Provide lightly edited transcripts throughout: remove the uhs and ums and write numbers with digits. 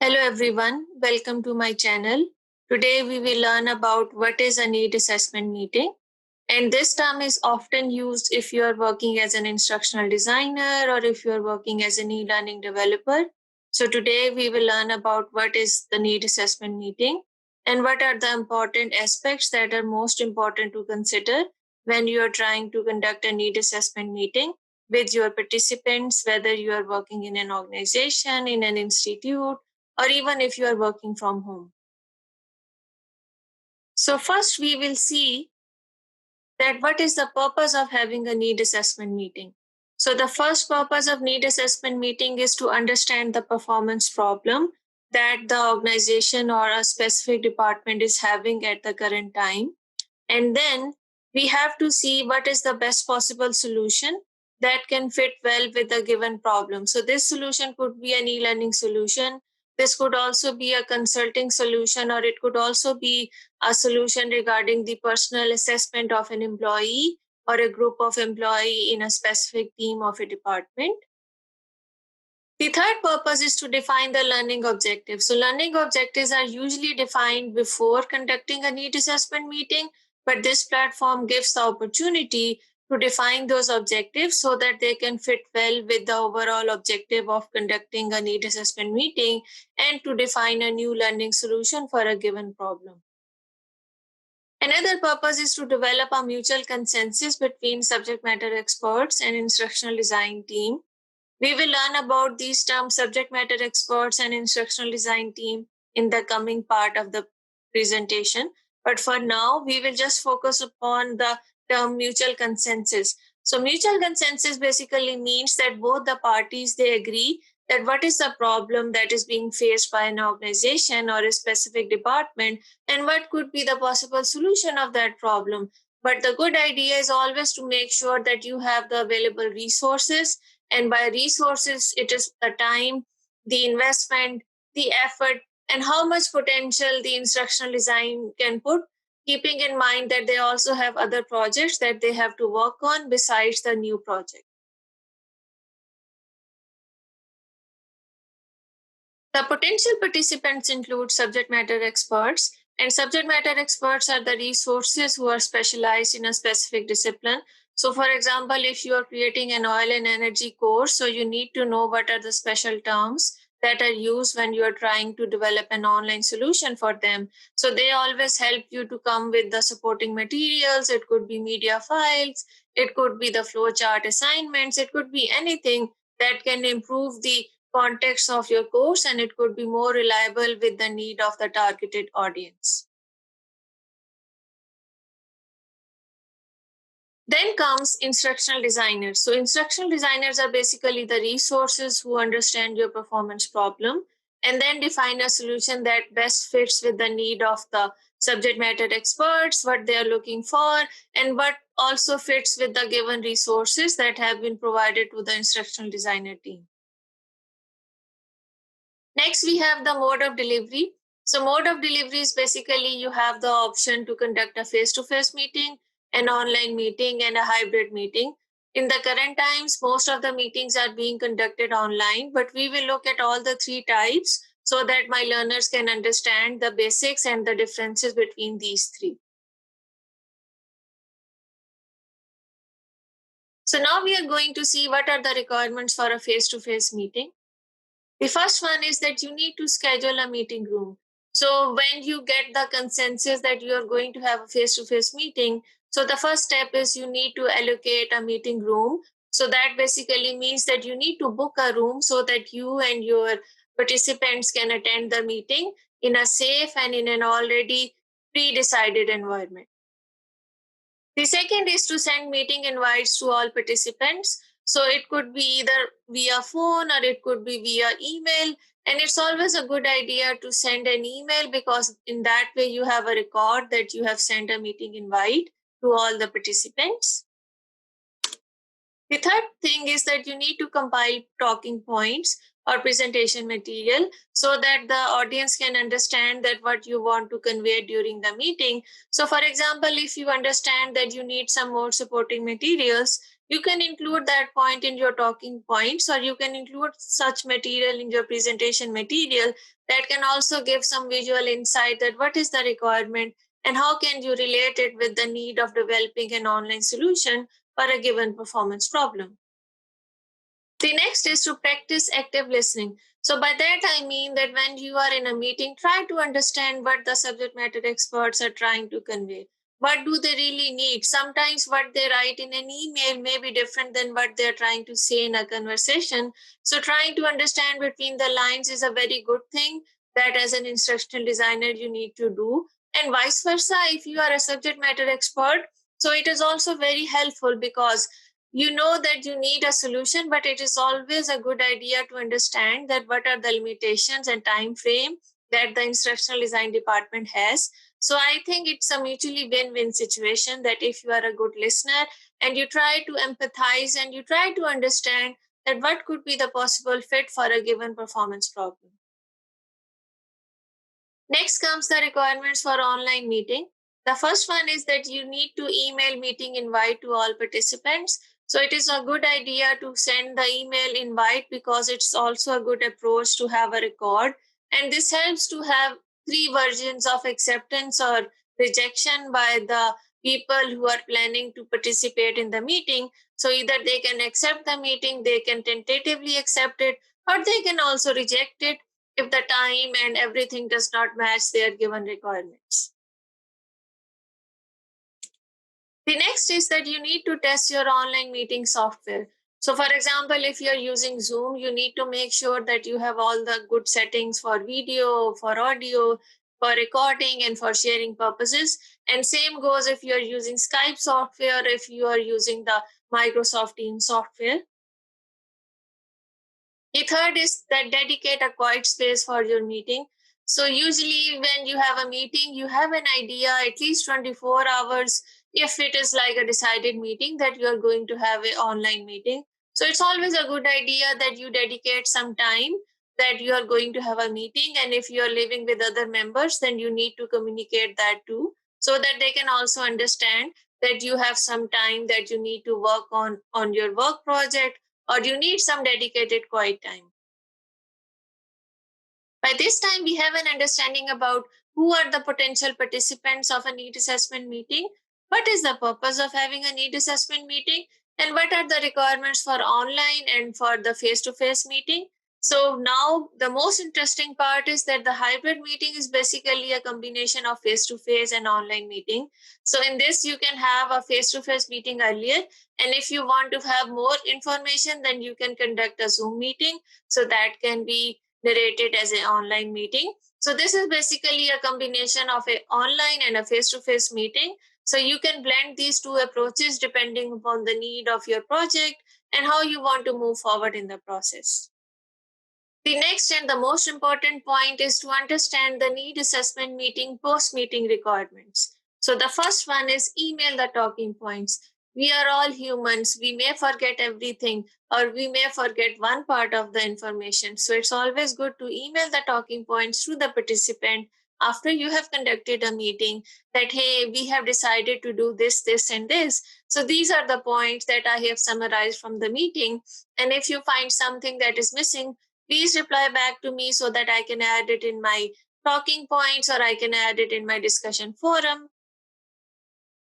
Hello everyone, welcome to my channel. Today we will learn about what is a need assessment meeting. And this term is often used if you are working as an instructional designer or if you are working as an e-learning developer. So today we will learn about what is the need assessment meeting and what are the important aspects that are most important to consider when you are trying to conduct a need assessment meeting with your participants, whether you are working in an organization, in an institute, or even if you are working from home. So first we will see that what is the purpose of having a need assessment meeting. So the first purpose of need assessment meeting is to understand the performance problem that the organization or a specific department is having at the current time. And then we have to see what is the best possible solution that can fit well with a given problem. So this solution could be an e-learning solution. This could also be a consulting solution, or it could also be a solution regarding the personal assessment of an employee or a group of employee in a specific team of a department. The third purpose is to define the learning objectives. So learning objectives are usually defined before conducting a need assessment meeting, but this platform gives the opportunity to define those objectives so that they can fit well with the overall objective of conducting a need assessment meeting and to define a new learning solution for a given problem. Another purpose is to develop a mutual consensus between subject matter experts and instructional design team. We will learn about these terms, subject matter experts and instructional design team, in the coming part of the presentation. But for now, we will just focus upon the term mutual consensus. So mutual consensus basically means that both the parties, they agree that what is the problem that is being faced by an organization or a specific department and what could be the possible solution of that problem. But the good idea is always to make sure that you have the available resources, and by resources, it is the time, the investment, the effort, and how much potential the instructional design can put, keeping in mind that they also have other projects that they have to work on besides the new project. The potential participants include subject matter experts, and subject matter experts are the resources who are specialized in a specific discipline. So, for example, if you are creating an oil and energy course, so you need to know what are the special terms that are used when you are trying to develop an online solution for them. So, they always help you to come with the supporting materials. It could be media files, it could be the flowchart assignments, it could be anything that can improve the context of your course, and it could be more reliable with the need of the targeted audience. Then comes instructional designers. So instructional designers are basically the resources who understand your performance problem and then define a solution that best fits with the need of the subject matter experts, what they are looking for, and what also fits with the given resources that have been provided to the instructional designer team. Next, we have the mode of delivery. So mode of delivery is basically you have the option to conduct a face-to-face meeting, an online meeting, and a hybrid meeting. In the current times, most of the meetings are being conducted online, but we will look at all the three types so that my learners can understand the basics and the differences between these three. So now we are going to see what are the requirements for a face-to-face meeting. The first one is that you need to schedule a meeting room. So when you get the consensus that you are going to have a face-to-face meeting, so the first step is you need to allocate a meeting room. So that basically means that you need to book a room so that you and your participants can attend the meeting in a safe and in an already pre-decided environment. The second is to send meeting invites to all participants. So it could be either via phone or it could be via email. And it's always a good idea to send an email because in that way you have a record that you have sent a meeting invite to all the participants. The third thing is that you need to compile talking points or presentation material so that the audience can understand that what you want to convey during the meeting. So for example, if you understand that you need some more supporting materials, you can include that point in your talking points, or you can include such material in your presentation material that can also give some visual insight that what is the requirement and how can you relate it with the need of developing an online solution for a given performance problem. The next is to practice active listening. So by that, I mean that when you are in a meeting, try to understand what the subject matter experts are trying to convey. What do they really need? Sometimes what they write in an email may be different than what they're trying to say in a conversation. So trying to understand between the lines is a very good thing that as an instructional designer you need to do. And vice versa, if you are a subject matter expert, so it is also very helpful because you know that you need a solution, but it is always a good idea to understand that what are the limitations and time frame that the instructional design department has. So I think it's a mutually win-win situation that if you are a good listener and you try to empathize and you try to understand that what could be the possible fit for a given performance problem. Next comes the requirements for online meeting. The first one is that you need to email meeting invite to all participants. So it is a good idea to send the email invite because it's also a good approach to have a record. And this helps to have three versions of acceptance or rejection by the people who are planning to participate in the meeting. So either they can accept the meeting, they can tentatively accept it, or they can also reject it if the time and everything does not match their given requirements. The next is that you need to test your online meeting software. So for example, if you're using Zoom, you need to make sure that you have all the good settings for video, for audio, for recording, and for sharing purposes. And same goes if you're using Skype software, if you are using the Microsoft Teams software. The third is that dedicate a quiet space for your meeting. So usually when you have a meeting, you have an idea at least 24 hours if it is like a decided meeting that you are going to have an online meeting. So it's always a good idea that you dedicate some time that you are going to have a meeting. And if you are living with other members, then you need to communicate that too, so that they can also understand that you have some time that you need to work on your work project, or you need some dedicated quiet time. By this time, we have an understanding about who are the potential participants of a need assessment meeting, what is the purpose of having a need assessment meeting, and what are the requirements for online and for the face-to-face meeting. So now the most interesting part is that the hybrid meeting is basically a combination of face-to-face and online meeting. So in this, you can have a face-to-face meeting earlier. And if you want to have more information, then you can conduct a Zoom meeting. So that can be narrated as an online meeting. So this is basically a combination of an online and a face-to-face meeting. So you can blend these two approaches depending upon the need of your project and how you want to move forward in the process. The next and the most important point is to understand the need assessment meeting post-meeting requirements. So the first one is email the talking points. We are all humans. We may forget everything, or we may forget one part of the information. So it's always good to email the talking points to the participant after you have conducted a meeting that, hey, we have decided to do this, this, and this. So these are the points that I have summarized from the meeting. And if you find something that is missing, please reply back to me so that I can add it in my talking points or I can add it in my discussion forum.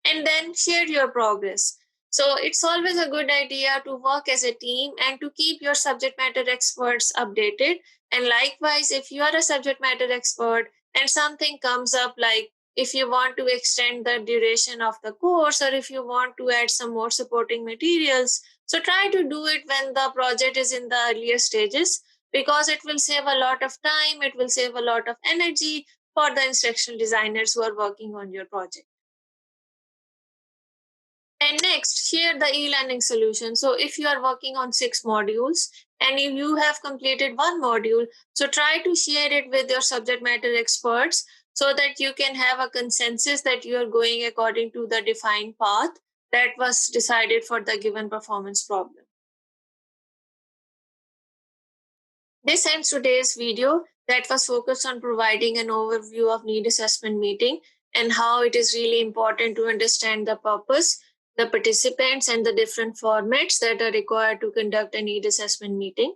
And then share your progress. So it's always a good idea to work as a team and to keep your subject matter experts updated. And likewise, if you are a subject matter expert and something comes up, like if you want to extend the duration of the course or if you want to add some more supporting materials, so try to do it when the project is in the earlier stages, because it will save a lot of time, it will save a lot of energy for the instructional designers who are working on your project. And next, share the e-learning solution. So if you are working on 6 modules and if you have completed one module, so try to share it with your subject matter experts so that you can have a consensus that you are going according to the defined path that was decided for the given performance problem. This ends today's video that was focused on providing an overview of need assessment meeting and how it is really important to understand the purpose, the participants and the different formats that are required to conduct a need assessment meeting.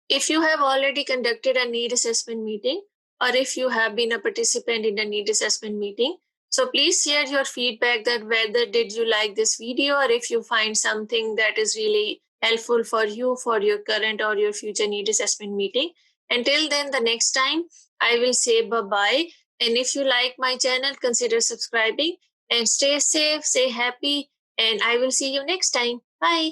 If you have already conducted a need assessment meeting, or if you have been a participant in a need assessment meeting, so please share your feedback that whether did you like this video, or if you find something that is really helpful for you for your current or your future need assessment meeting. Until then, the next time I will say bye-bye. And if you like my channel, consider subscribing and stay safe, stay happy, and I will see you next time. Bye.